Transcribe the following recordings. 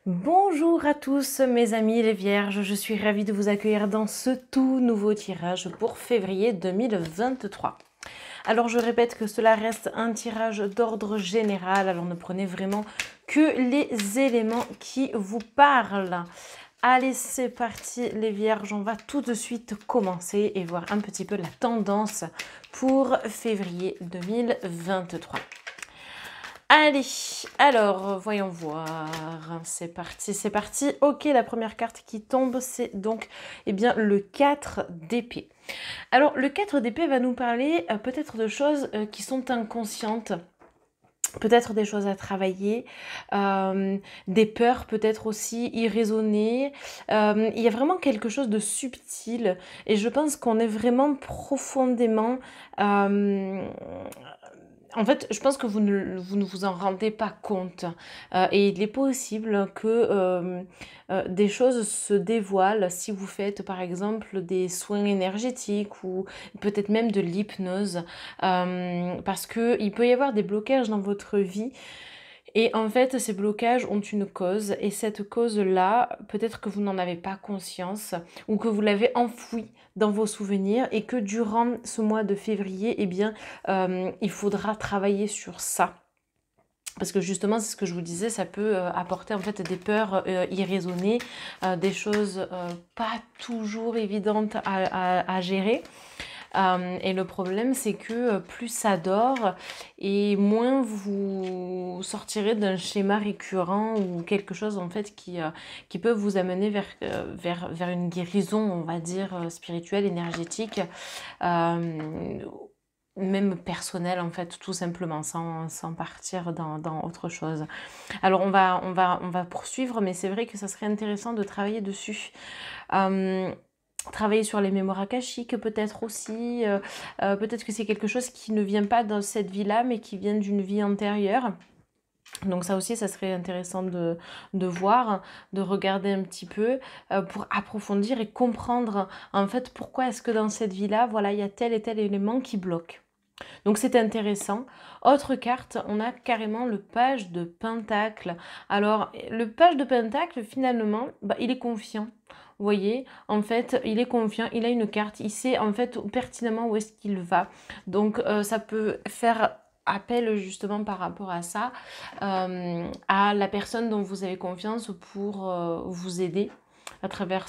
Bonjour à tous mes amis les vierges, je suis ravie de vous accueillir dans ce tout nouveau tirage pour février 2023. Alors je répète que cela reste un tirage d'ordre général, alors ne prenez vraiment que les éléments qui vous parlent. Allez, c'est parti les vierges, on va tout de suite commencer et voir un petit peu la tendance pour février 2023. Allez, alors, voyons voir. C'est parti, c'est parti. Ok, la première carte qui tombe, c'est donc le 4 d'épée. Alors, le 4 d'épée va nous parler peut-être de choses qui sont inconscientes. Peut-être des choses à travailler, des peurs peut-être aussi irraisonnées. Il y a vraiment quelque chose de subtil et je pense qu'on est vraiment profondément en fait, je pense que vous ne vous en rendez pas compte. Et il est possible que des choses se dévoilent si vous faites par exemple des soins énergétiques ou peut-être même de l'hypnose. Parce qu'il peut y avoir des blocages dans votre vie. Et en fait, ces blocages ont une cause. Et cette cause-là, peut-être que vous n'en avez pas conscience ou que vous l'avez enfouie dans vos souvenirs et que durant ce mois de février, il faudra travailler sur ça. Parce que justement, c'est ce que je vous disais, ça peut apporter en fait des peurs irraisonnées, des choses pas toujours évidentes à gérer. Et le problème, c'est que plus ça dort et moins vous sortirez d'un schéma récurrent ou quelque chose en fait qui peut vous amener vers une guérison, on va dire, spirituelle, énergétique, même personnelle en fait, tout simplement, sans partir dans autre chose. Alors on va poursuivre, mais c'est vrai que ça serait intéressant de travailler dessus. Travailler sur les mémoires akashiques peut-être aussi, peut-être que c'est quelque chose qui ne vient pas dans cette vie-là, mais qui vient d'une vie antérieure. Donc ça aussi, ça serait intéressant de voir, de regarder un petit peu pour approfondir et comprendre en fait pourquoi est-ce que dans cette vie-là, voilà, il y a tel et tel élément qui bloque. Donc c'est intéressant. Autre carte, on a carrément le page de Pentacle. Alors, le page de Pentacle, finalement, il est confiant. Vous voyez, en fait, il est confiant, il a une carte, il sait en fait pertinemment où est-ce qu'il va. Donc, ça peut faire appel justement par rapport à ça, à la personne dont vous avez confiance pour vous aider à travers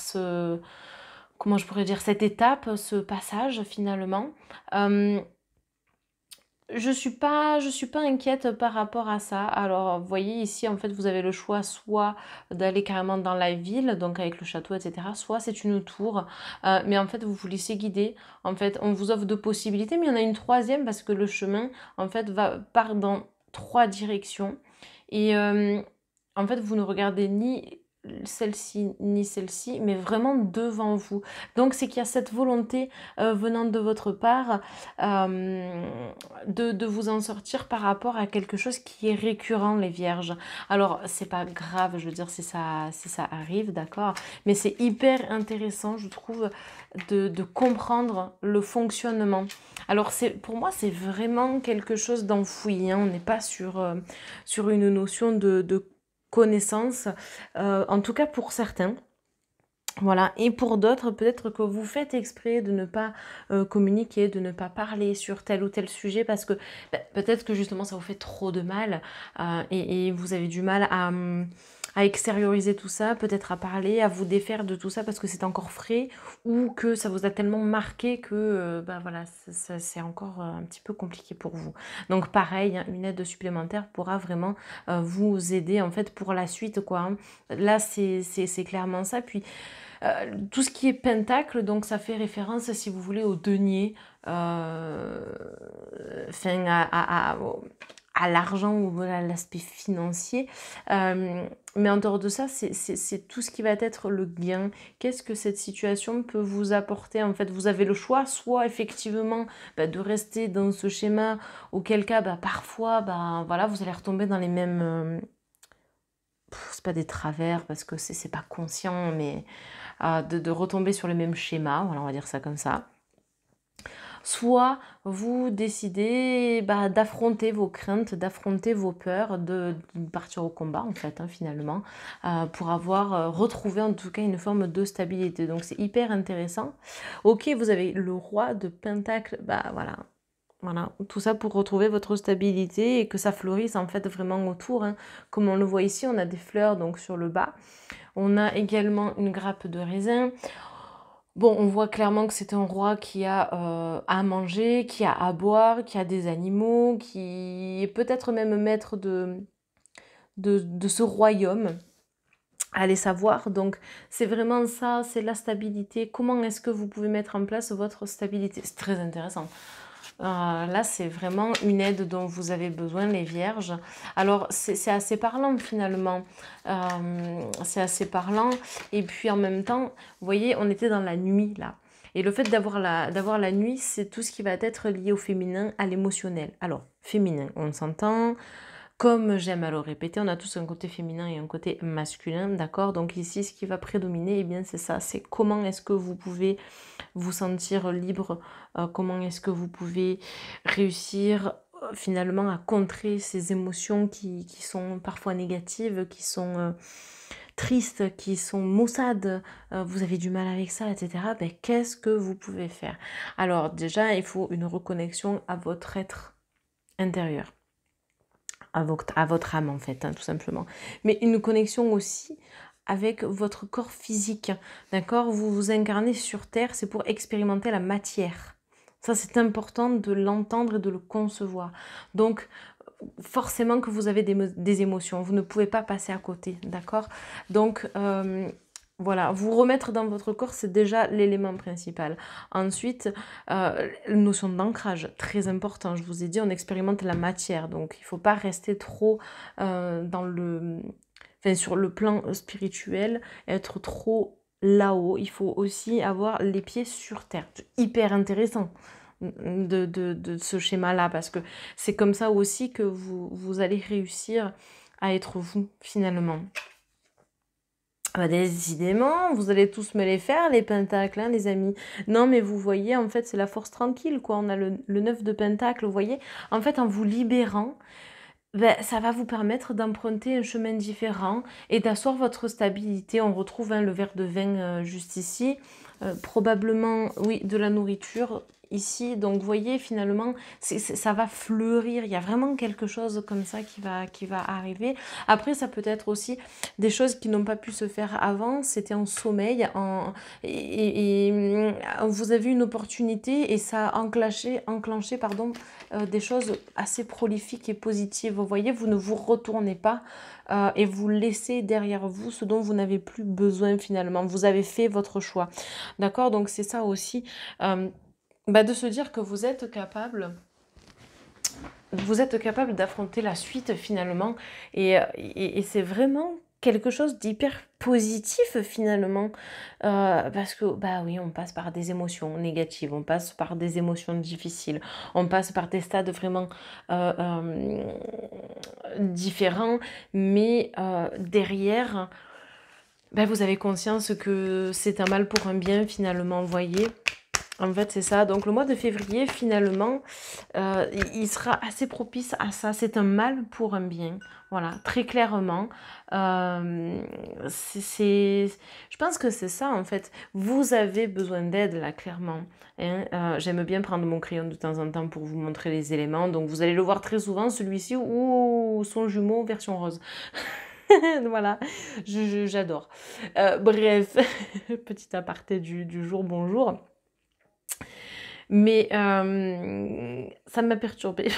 comment je pourrais dire, cette étape, ce passage finalement. Euh, je suis pas inquiète par rapport à ça. Alors, vous voyez ici, en fait, vous avez le choix soit d'aller carrément dans la ville, donc avec le château, etc., soit c'est une tour, mais en fait, vous vous laissez guider. En fait, on vous offre deux possibilités, mais il y en a une troisième parce que le chemin, en fait, part dans trois directions. Et en fait, vous ne regardez ni celle-ci ni celle-ci, mais vraiment devant vous. Donc, c'est qu'il y a cette volonté venant de votre part de vous en sortir par rapport à quelque chose qui est récurrent, les vierges. Alors, c'est pas grave, je veux dire, si ça arrive, d'accord, mais c'est hyper intéressant, je trouve, de comprendre le fonctionnement. Alors, pour moi, c'est vraiment quelque chose d'enfoui, hein. On n'est pas sur une notion de connaissance, en tout cas pour certains. Voilà, et pour d'autres, peut-être que vous faites exprès de ne pas communiquer, de ne pas parler sur tel ou tel sujet parce que peut-être que justement ça vous fait trop de mal et vous avez du mal à extérioriser tout ça, peut-être à parler, à vous défaire de tout ça parce que c'est encore frais ou que ça vous a tellement marqué que voilà, c'est encore un petit peu compliqué pour vous. Donc pareil, hein, une aide supplémentaire pourra vraiment vous aider en fait pour la suite, quoi, hein. Là, c'est clairement ça. Puis tout ce qui est pentacle, donc ça fait référence, si vous voulez, au denier, enfin à l'argent ou à l'aspect financier. Mais en dehors de ça, c'est tout ce qui va être le gain. Qu'est-ce que cette situation peut vous apporter? En fait, vous avez le choix, soit effectivement de rester dans ce schéma, auquel cas parfois voilà, vous allez retomber dans les mêmes... c'est pas des travers parce que c'est pas conscient, mais de retomber sur le même schéma, voilà, on va dire ça comme ça. soit vous décidez d'affronter vos craintes, d'affronter vos peurs, de partir au combat en fait, hein, finalement, pour avoir retrouvé en tout cas une forme de stabilité. Donc c'est hyper intéressant. Ok, vous avez le roi de Pentacle, voilà. Voilà, tout ça pour retrouver votre stabilité et que ça fleurisse en fait vraiment autour, hein. Comme on le voit ici, on a des fleurs donc sur le bas. On a également une grappe de raisin. Bon, on voit clairement que c'est un roi qui a à manger, qui a à boire, qui a des animaux, qui est peut-être même maître de ce royaume. Allez savoir, donc c'est vraiment ça, c'est la stabilité. Comment est-ce que vous pouvez mettre en place votre stabilité? C'est très intéressant. Là, c'est vraiment une aide dont vous avez besoin, les vierges. Alors, c'est assez parlant finalement. C'est assez parlant. Et puis en même temps, vous voyez, on était dans la nuit là. Et le fait d'avoir la nuit, c'est tout ce qui va être lié au féminin, à l'émotionnel. Alors, féminin, on s'entend. Comme j'aime à le répéter, on a tous un côté féminin et un côté masculin, d'accord? Donc ici, ce qui va prédominer, eh bien, c'est ça. C'est comment est-ce que vous pouvez vous sentir libre, comment est-ce que vous pouvez réussir finalement à contrer ces émotions qui sont parfois négatives, qui sont tristes, qui sont maussades, vous avez du mal avec ça, etc. Ben, qu'est-ce que vous pouvez faire? Alors déjà, il faut une reconnexion à votre être intérieur. À votre âme en fait, hein, tout simplement. Mais une connexion aussi avec votre corps physique, d'accord? Vous vous incarnez sur Terre, c'est pour expérimenter la matière. Ça, c'est important de l'entendre et de le concevoir. Donc, forcément que vous avez des émotions, vous ne pouvez pas passer à côté, d'accord? Donc, voilà, vous remettre dans votre corps, c'est déjà l'élément principal. Ensuite, notion d'ancrage, très important. Je vous ai dit, on expérimente la matière, donc il ne faut pas rester trop sur le plan spirituel, être trop là-haut. Il faut aussi avoir les pieds sur terre. C'est hyper intéressant de ce schéma-là, parce que c'est comme ça aussi que vous allez réussir à être vous, finalement. Décidément, vous allez tous me les faire, les pentacles, hein, les amis. Non, mais vous voyez, en fait, c'est la force tranquille, quoi. On a le 9 de pentacle, vous voyez. En fait, en vous libérant, ça va vous permettre d'emprunter un chemin différent et d'asseoir votre stabilité. On retrouve le verre de vin juste ici. Probablement, oui, de la nourriture ici. Donc, vous voyez, finalement, ça va fleurir. Il y a vraiment quelque chose comme ça qui va arriver. Après, ça peut être aussi des choses qui n'ont pas pu se faire avant. C'était en sommeil. Vous avez une opportunité et ça a enclenché des choses assez prolifiques et positives. Vous voyez, vous ne vous retournez pas et vous laissez derrière vous ce dont vous n'avez plus besoin finalement. Vous avez fait votre choix. D'accord? Donc c'est ça aussi, de se dire que vous êtes capable d'affronter la suite finalement et c'est vraiment quelque chose d'hyper positif finalement parce que oui, on passe par des émotions négatives, on passe par des émotions difficiles, on passe par des stades vraiment différents, mais derrière vous avez conscience que c'est un mal pour un bien finalement, vous voyez. En fait, c'est ça. Donc, le mois de février, finalement, il sera assez propice à ça. C'est un mal pour un bien. Voilà, très clairement. Je pense que c'est ça, en fait. Vous avez besoin d'aide, là, clairement. Hein. J'aime bien prendre mon crayon de temps en temps pour vous montrer les éléments. Donc, vous allez le voir très souvent, celui-ci, ou son jumeau version rose. Voilà, j'adore. Bref, petit aparté du jour, bonjour. Mais ça m'a perturbée.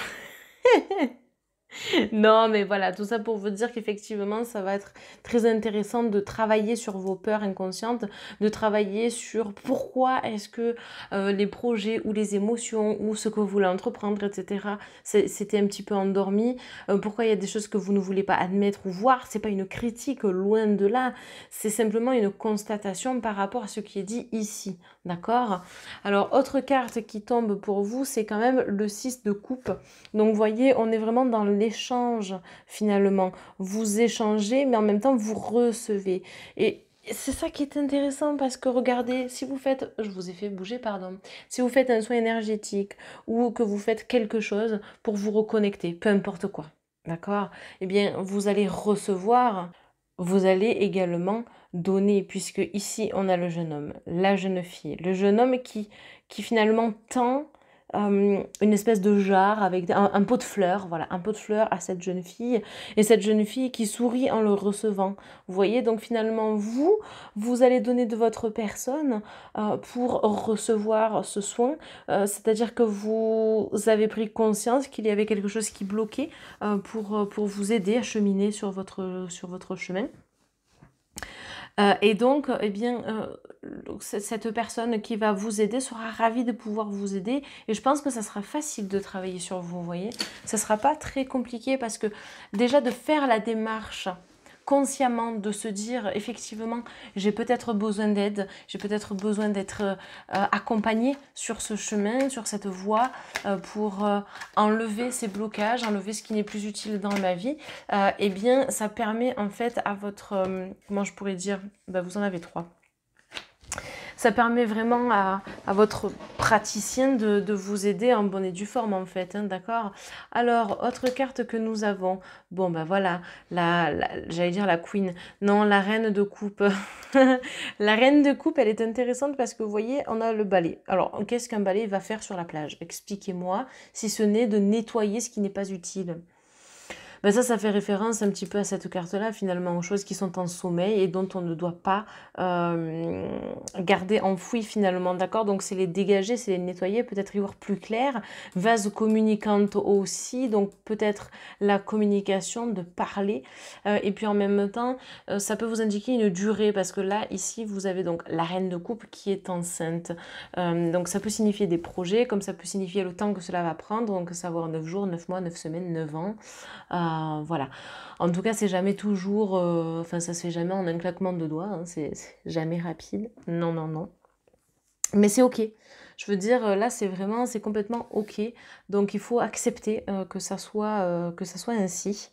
Non, mais voilà, tout ça pour vous dire qu'effectivement, ça va être très intéressant de travailler sur vos peurs inconscientes, de travailler sur pourquoi est-ce que les projets ou les émotions ou ce que vous voulez entreprendre, etc., c'était un petit peu endormi, pourquoi il y a des choses que vous ne voulez pas admettre ou voir. C'est pas une critique, loin de là, c'est simplement une constatation par rapport à ce qui est dit ici, d'accord? Alors, autre carte qui tombe pour vous, c'est quand même le 6 de coupe. Donc, vous voyez, on est vraiment dans l'échange finalement. Vous échangez, mais en même temps, vous recevez. Et C'est ça qui est intéressant parce que regardez, si vous faites, je vous ai fait bouger, pardon, si vous faites un soin énergétique ou que vous faites quelque chose pour vous reconnecter, peu importe quoi, d'accord? Eh bien, vous allez recevoir, vous allez également donner, puisque ici on a le jeune homme, la jeune fille, le jeune homme qui finalement tend une espèce de jarre avec un pot de fleurs, voilà, un pot de fleurs à cette jeune fille, et cette jeune fille qui sourit en le recevant. Vous voyez, donc finalement, vous allez donner de votre personne pour recevoir ce soin. C'est-à-dire que vous avez pris conscience qu'il y avait quelque chose qui bloquait pour vous aider à cheminer sur votre chemin. Et donc, eh bien, cette personne qui va vous aider sera ravie de pouvoir vous aider. Et je pense que ça sera facile de travailler sur vous, vous voyez. Ça ne sera pas très compliqué parce que déjà de faire la démarche consciemment, de se dire effectivement j'ai peut-être besoin d'aide, j'ai peut-être besoin d'être accompagnée sur ce chemin, sur cette voie pour enlever ces blocages, enlever ce qui n'est plus utile dans ma vie, eh bien ça permet en fait à votre, comment je pourrais dire, ben, vous en avez 3. Ça permet vraiment à votre praticien de vous aider en bonne et due forme en fait, hein, d'accord? Alors, autre carte que nous avons, bon ben voilà, j'allais dire la queen, non, la reine de coupe. La reine de coupe, elle est intéressante parce que vous voyez, on a le balai. Alors, qu'est-ce qu'un balai va faire sur la plage? Expliquez-moi, si ce n'est de nettoyer ce qui n'est pas utile. Ben ça fait référence un petit peu à cette carte-là, finalement, aux choses qui sont en sommeil et dont on ne doit pas garder enfouies, finalement, d'accord? Donc, c'est les dégager, c'est les nettoyer, peut-être y voir plus clair. Vase communicante aussi, donc peut-être la communication, de parler. Et puis, en même temps, ça peut vous indiquer une durée, parce que là, ici, vous avez donc la reine de coupe qui est enceinte. Donc, ça peut signifier des projets, comme ça peut signifier le temps que cela va prendre, donc savoir 9 jours, 9 mois, 9 semaines, 9 ans. Voilà. En tout cas, c'est jamais toujours, enfin, ça se fait jamais en un claquement de doigts, hein, c'est jamais rapide. Non, non, non. Mais c'est ok. Je veux dire, là, c'est complètement ok. Donc, il faut accepter que ça soit ainsi.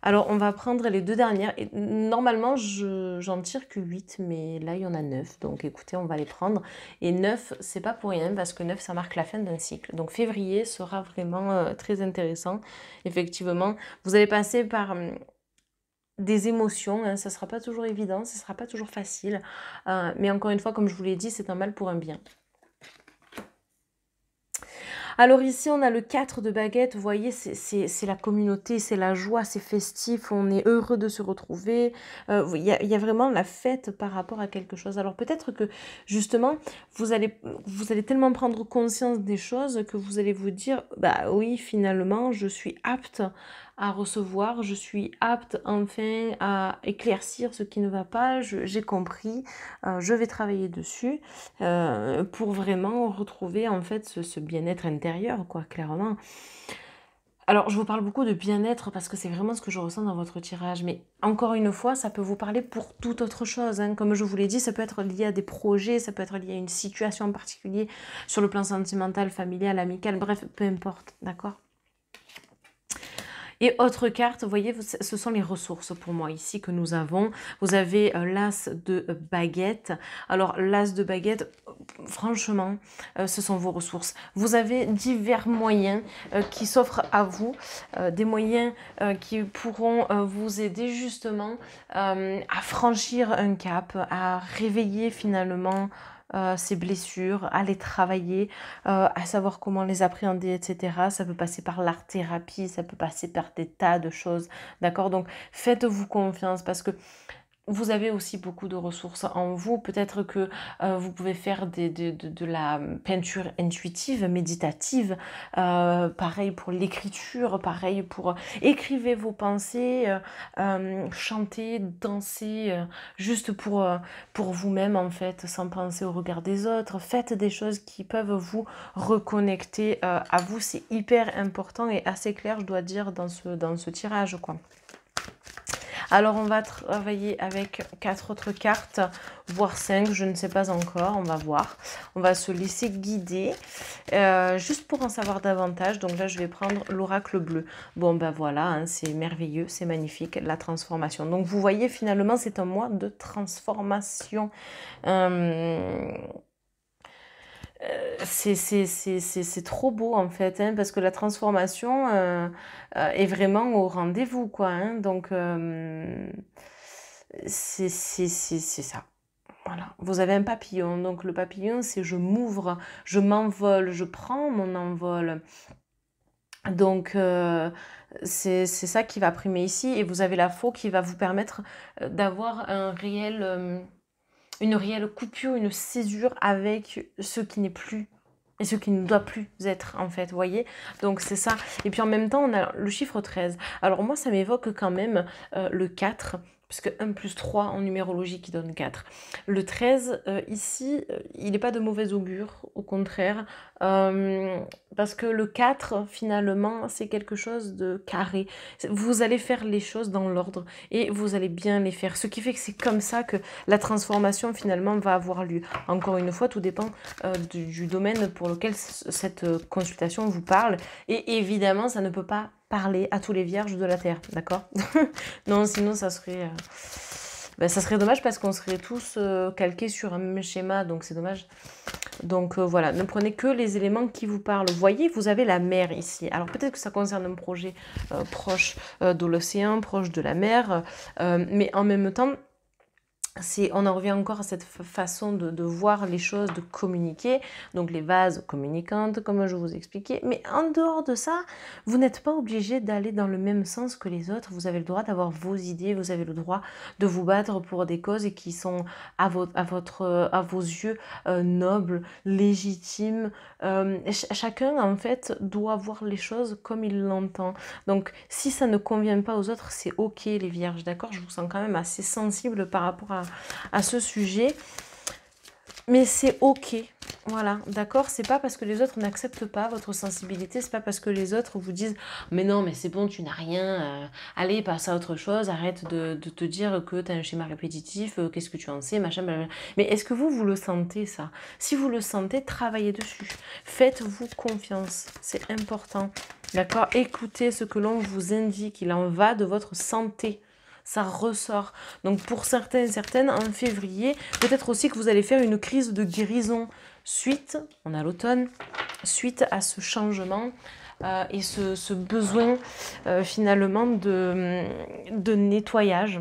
Alors, on va prendre les 2 dernières. Et normalement, j'en tire que 8, mais là, il y en a 9. Donc, écoutez, on va les prendre. Et 9, c'est pas pour rien, parce que 9, ça marque la fin d'un cycle. Donc, février sera vraiment très intéressant. Effectivement, vous allez passer par des émotions, hein, ça sera pas toujours évident, ça sera pas toujours facile. Mais encore une fois, comme je vous l'ai dit, c'est un mal pour un bien. Alors ici, on a le 4 de baguette, vous voyez, c'est la communauté, c'est la joie, c'est festif, on est heureux de se retrouver. Il y a vraiment la fête par rapport à quelque chose. Alors peut-être que justement, vous allez tellement prendre conscience des choses que vous allez vous dire, bah oui, finalement, je suis apte à recevoir, je suis apte enfin à éclaircir ce qui ne va pas, j'ai compris, je vais travailler dessus pour vraiment retrouver en fait ce bien-être intérieur, quoi, clairement. Alors, je vous parle beaucoup de bien-être parce que c'est vraiment ce que je ressens dans votre tirage. Mais encore une fois, ça peut vous parler pour toute autre chose, hein. Comme je vous l'ai dit, ça peut être lié à des projets, ça peut être lié à une situation en particulier sur le plan sentimental, familial, amical, bref, peu importe, d'accord? Et autre carte, vous voyez, ce sont les ressources pour moi ici que nous avons. Vous avez l'as de baguette. Alors, l'as de baguette, franchement, ce sont vos ressources. Vous avez divers moyens qui s'offrent à vous, des moyens qui pourront vous aider justement à franchir un cap, à réveiller finalement ces blessures, à les travailler, à savoir comment les appréhender, etc. Ça peut passer par l'art-thérapie, ça peut passer par des tas de choses, d'accord? Donc, faites-vous confiance parce que vous avez aussi beaucoup de ressources en vous. Peut-être que vous pouvez faire de la peinture intuitive, méditative. Pareil pour l'écriture, pareil pour écrivez vos pensées, chantez, dansez, juste pour vous-même en fait, sans penser au regard des autres. Faites des choses qui peuvent vous reconnecter à vous. C'est hyper important et assez clair, je dois dire, dans ce tirage, quoi. Alors, on va travailler avec 4 autres cartes, voire 5, je ne sais pas encore, on va voir. On va se laisser guider, juste pour en savoir davantage. Donc là, je vais prendre l'oracle bleu. Bon, ben voilà, hein, c'est merveilleux, c'est magnifique, la transformation. Donc, vous voyez, finalement, c'est un mois de transformation. C'est trop beau en fait, hein, parce que la transformation est vraiment au rendez-vous, quoi. Hein, donc, c'est ça. Voilà. Vous avez un papillon. Donc, le papillon, c'est je m'ouvre, je m'envole, je prends mon envol. Donc, c'est ça qui va primer ici. Et vous avez la faux qui va vous permettre d'avoir un réel... une réelle coupure, une césure avec ce qui n'est plus et ce qui ne doit plus être, en fait, vous voyez. Donc c'est ça. Et puis en même temps, on a le chiffre 13. Alors moi, ça m'évoque quand même le 4, puisque 1 plus 3 en numérologie qui donne 4. Le 13, ici, il n'est pas de mauvais augure, au contraire, parce que le 4, finalement, c'est quelque chose de carré. Vous allez faire les choses dans l'ordre et vous allez bien les faire. Ce qui fait que c'est comme ça que la transformation, finalement, va avoir lieu. Encore une fois, tout dépend du domaine pour lequel cette consultation vous parle. Et évidemment, ça ne peut pas parler à tous les vierges de la Terre, d'accord? Non, sinon ça serait dommage parce qu'on serait tous calqués sur un même schéma, donc c'est dommage. Donc voilà, ne prenez que les éléments qui vous parlent. Vous voyez, vous avez la mer ici. Alors peut-être que ça concerne un projet proche de l'océan, proche de la mer, mais en même temps, on en revient encore à cette façon de voir les choses, de communiquer, donc les vases communicantes, comme je vous expliquais. Mais en dehors de ça, vous n'êtes pas obligé d'aller dans le même sens que les autres. Vous avez le droit d'avoir vos idées, vous avez le droit de vous battre pour des causes qui sont à vos yeux nobles, légitimes. Chacun, en fait, doit voir les choses comme il l'entend. Donc, si ça ne convient pas aux autres, c'est ok, les vierges, d'accord? Je vous sens quand même assez sensible par rapport à ce sujet, mais c'est ok, voilà, d'accord? C'est pas parce que les autres n'acceptent pas votre sensibilité, c'est pas parce que les autres vous disent mais non, mais c'est bon, tu n'as rien, allez, passe à autre chose, arrête de te dire que tu as un schéma répétitif, qu'est-ce que tu en sais, machin, blablabla. Mais est-ce que vous le sentez, ça? Si vous le sentez, travaillez dessus, faites-vous confiance, c'est important, d'accord? Écoutez ce que l'on vous indique, il en va de votre santé. Ça ressort. Donc pour certaines, en février, peut-être aussi que vous allez faire une crise de guérison suite, on a l'automne, suite à ce changement et ce besoin finalement de nettoyage.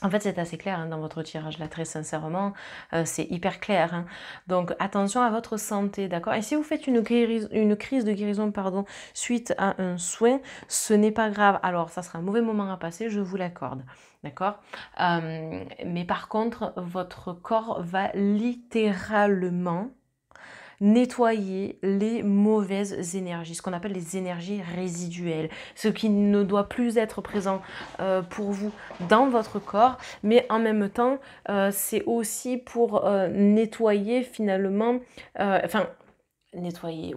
En fait, c'est assez clair hein, dans votre tirage, là, très sincèrement, c'est hyper clair. Hein. Donc, attention à votre santé, d'accord? Et si vous faites une crise de guérison, pardon, suite à un soin, ce n'est pas grave. Alors, ça sera un mauvais moment à passer, je vous l'accorde, d'accord? Mais par contre, votre corps va littéralement nettoyer les mauvaises énergies, ce qu'on appelle les énergies résiduelles, ce qui ne doit plus être présent pour vous dans votre corps, mais en même temps, c'est aussi pour nettoyer finalement, nettoyer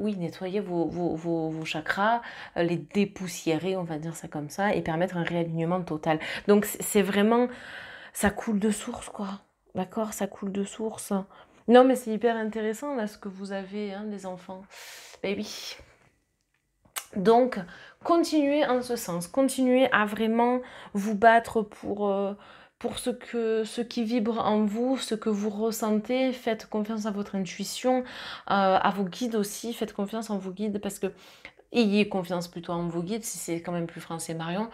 vos chakras, les dépoussiérer, on va dire ça comme ça, et permettre un réalignement total. Donc c'est vraiment, ça coule de source quoi, d'accord? Ça coule de source. Non, mais c'est hyper intéressant, là, ce que vous avez, hein, des enfants. Ben oui. Donc, continuez en ce sens. Continuez à vraiment vous battre pour ce qui vibre en vous, ce que vous ressentez. Faites confiance à votre intuition, à vos guides aussi. Faites confiance en vos guides parce que... Ayez confiance plutôt en vos guides, si c'est quand même plus français, Marion.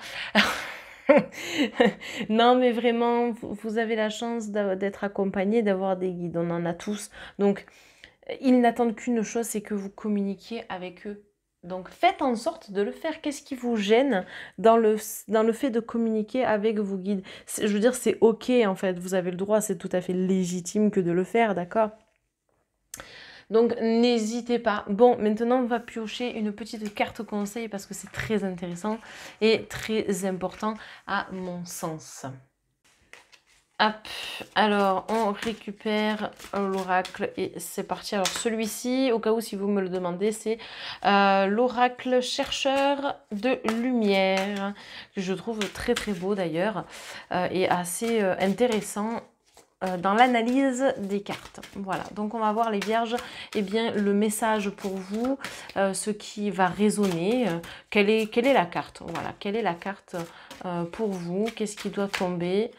Non, mais vraiment, vous avez la chance d'être accompagné, d'avoir des guides. On en a tous. Donc, ils n'attendent qu'une chose, c'est que vous communiquiez avec eux. Donc, faites en sorte de le faire. Qu'est-ce qui vous gêne dans le fait de communiquer avec vos guides? Je veux dire, c'est ok, en fait. Vous avez le droit, c'est tout à fait légitime que de le faire, d'accord? Donc n'hésitez pas. Bon, maintenant on va piocher une petite carte conseil parce que c'est très intéressant et très important à mon sens. Hop, alors on récupère l'oracle et c'est parti. Alors celui-ci, au cas où si vous me le demandez, c'est l'oracle chercheur de lumière, que je trouve très très beau d'ailleurs et assez intéressant dans l'analyse des cartes. Voilà, donc on va voir les vierges, eh bien le message pour vous, ce qui va résonner, quelle est la carte, voilà, quelle est la carte pour vous, qu'est-ce qui doit tomber.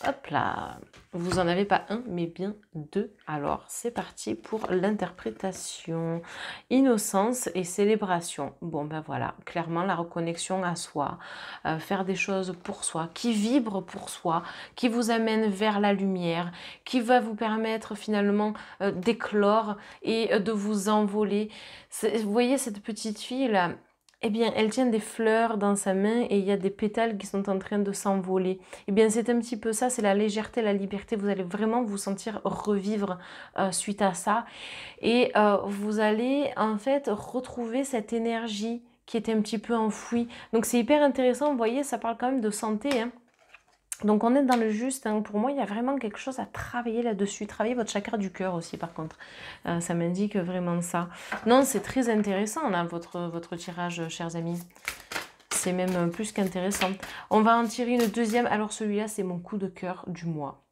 Hop là, vous en avez pas un, mais bien deux. Alors, c'est parti pour l'interprétation. Innocence et célébration. Bon, ben voilà, clairement, la reconnexion à soi, faire des choses pour soi, qui vibrent pour soi, qui vous amène vers la lumière, qui va vous permettre finalement d'éclore et de vous envoler. Vous voyez cette petite fille-là, eh bien, elle tient des fleurs dans sa main et il y a des pétales qui sont en train de s'envoler. Eh bien, c'est un petit peu ça, c'est la légèreté, la liberté. Vous allez vraiment vous sentir revivre suite à ça. Et vous allez en fait retrouver cette énergie qui était un petit peu enfouie. Donc, c'est hyper intéressant. Vous voyez, ça parle quand même de santé, hein. Donc on est dans le juste, hein. Pour moi il y a vraiment quelque chose à travailler là-dessus, travailler votre chakra du cœur aussi par contre, ça m'indique vraiment ça. Non, c'est très intéressant là votre tirage, chers amis, c'est même plus qu'intéressant. On va en tirer une deuxième, alors celui-là c'est mon coup de cœur du mois.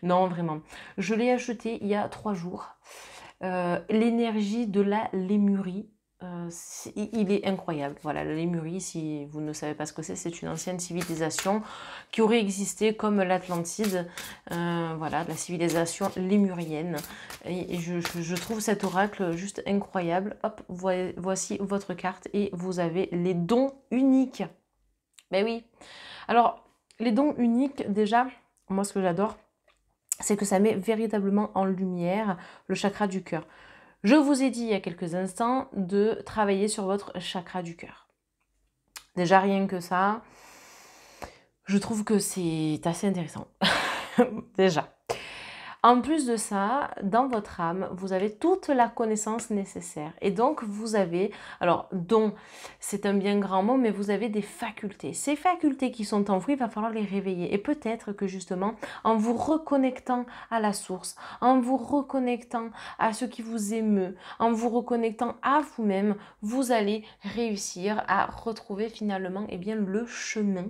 Non vraiment, je l'ai acheté il y a 3 jours, l'énergie de la lémurie. Il est incroyable. Voilà, la Lémurie, si vous ne savez pas ce que c'est une ancienne civilisation qui aurait existé comme l'Atlantide. Voilà, la civilisation lémurienne. Et je trouve cet oracle juste incroyable. Hop, voici votre carte et vous avez les dons uniques. Ben oui. Alors, les dons uniques, déjà, moi ce que j'adore, c'est que ça met véritablement en lumière le chakra du cœur. Je vous ai dit il y a quelques instants de travailler sur votre chakra du cœur. Déjà rien que ça, je trouve que c'est assez intéressant. Déjà. En plus de ça, dans votre âme, vous avez toute la connaissance nécessaire. Et donc, vous avez, alors, don, c'est un bien grand mot, mais vous avez des facultés. Ces facultés qui sont enfouies, il va falloir les réveiller. Et peut-être que justement, en vous reconnectant à la source, en vous reconnectant à ce qui vous émeut, en vous reconnectant à vous-même, vous allez réussir à retrouver finalement, eh bien, le chemin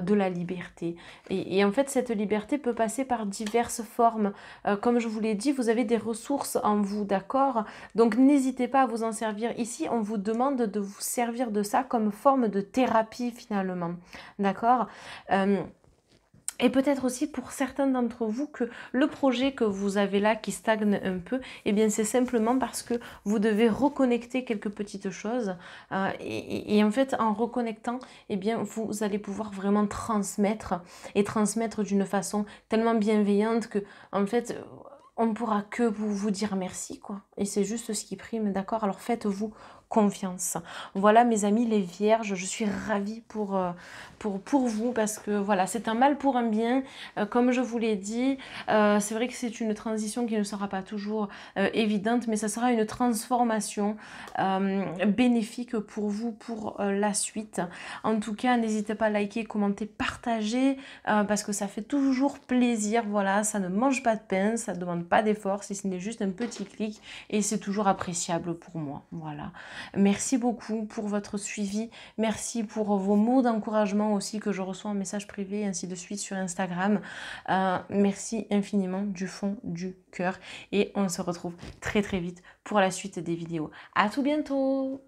de la liberté. Et en fait, cette liberté peut passer par diverses formes. Comme je vous l'ai dit, vous avez des ressources en vous, d'accord? Donc, n'hésitez pas à vous en servir. Ici, on vous demande de vous servir de ça comme forme de thérapie, finalement, d'accord? Et peut-être aussi pour certains d'entre vous que le projet que vous avez là qui stagne un peu, eh bien c'est simplement parce que vous devez reconnecter quelques petites choses et en fait en reconnectant, eh bien vous allez pouvoir vraiment transmettre et transmettre d'une façon tellement bienveillante que en fait on ne pourra que vous dire merci quoi. Et c'est juste ce qui prime, d'accord? Alors faites-vous confiance. Voilà mes amis les vierges, je suis ravie pour vous parce que voilà, c'est un mal pour un bien. Comme je vous l'ai dit, c'est vrai que c'est une transition qui ne sera pas toujours évidente, mais ça sera une transformation bénéfique pour vous pour la suite. En tout cas, n'hésitez pas à liker, commenter, partager parce que ça fait toujours plaisir. Voilà, ça ne mange pas de pain, ça ne demande pas d'effort, si ce n'est juste un petit clic et c'est toujours appréciable pour moi. Voilà. Merci beaucoup pour votre suivi. Merci pour vos mots d'encouragement aussi que je reçois en message privé et ainsi de suite sur Instagram. Merci infiniment du fond du cœur et on se retrouve très très vite pour la suite des vidéos. À tout bientôt!